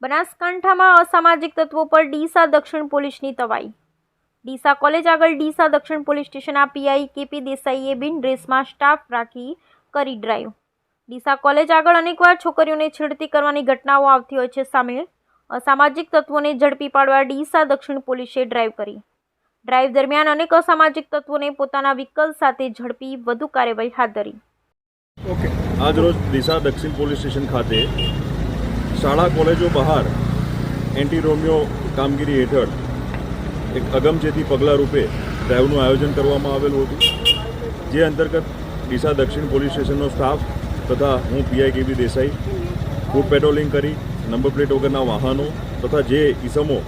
બનાસકાંઠામાં અસામાજિક તત્વો પર ડીસા દક્ષિણ પોલીસની તવાઈ। ડીસા કોલેજ આગળ ડીસા દક્ષિણ પોલીસ સ્ટેશનના પીઆઈ કેપી દેસાઈએ બિન ડ્રેસમાં સ્ટાફ રાખી કરી ડ્રાઈવ। ડીસા કોલેજ આગળ અનેકવાર છોકરીઓને છેડતી કરવાની ઘટનાઓ આવતી હોય છે સામે અસામાજિક તત્વોને ઝડપી પાડવા ડીસા દક્ષિણ પોલીસે ડ્રાઈવ કરી। ડ્રાઈવ દરમિયાન અનેક અસામાજિક તત્વોને પોતાના વ્હીકલ સાથે ઝડપી વધુ કાર્યવાહી હાથ ધરી। આજ રોજ ડીસા દક્ષિણ પોલીસ સ્ટેશન ખાતે શાળા કોલેજો બહાર એન્ટી રોમિયો કામગીરી હેઠળ એક અગમચેતી પગલાં રૂપે ડ્રાઈવનું આયોજન કરવામાં આવેલું હતું, જે અંતર્ગત ડીસા દક્ષિણ પોલીસ સ્ટેશનનો સ્ટાફ તથા હું પીઆઈ કેપી દેસાઈ ફૂટ પેટ્રોલિંગ કરી નંબર પ્લેટ વગરના વાહનો તથા જે ઈસમો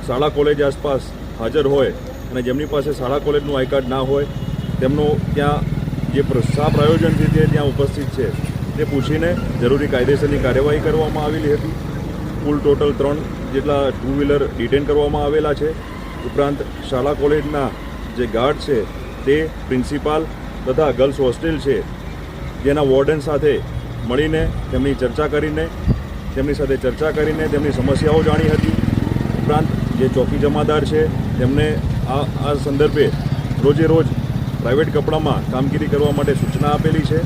શાળા કોલેજ આસપાસ હાજર હોય અને જેમની પાસે શાળા કોલેજનું આઈ કાર્ડ ના હોય તેમનો ત્યાં જે સ્ટાફ આયોજનથી તે ત્યાં ઉપસ્થિત છે તે પૂછીને જરૂરી કાયદેસરની કાર્યવાહી કરવામાં આવેલી હતી। કુલ ટોટલ 3 જેટલા ટુ વ્હીલર ડિટેન કરવામાં આવેલા છે। ઉપરાંત શાળા કોલેજના જે ગાર્ડ છે તે પ્રિન્સિપાલ તથા ગર્લ્સ હોસ્ટેલ છે જેના વોર્ડન સાથે મળીને તેમની ચર્ચા કરીને તેમની સમસ્યાઓ જાણી હતી। ઉપરાંત જે ચોકી જમાદાર છે તેમને આ સંદર્ભે રોજે રોજ પ્રાઇવેટ કપડામાં કામગીરી કરવા માટે સૂચના આપેલી છે।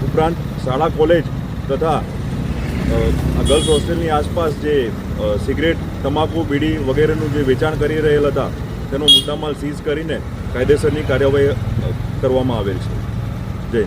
ઉપરાંત શાળા કોલેજ તથા ગર્લ્સ હોસ્ટેલની આસપાસ જે સિગરેટ, તમાકુ, બીડી વગેરેનું જે વેચાણ કરી રહેલ હતા તેનો મુદ્દામાલ સીઝ કરીને કાયદેસરની કાર્યવાહી કરવામાં આવેલ છે।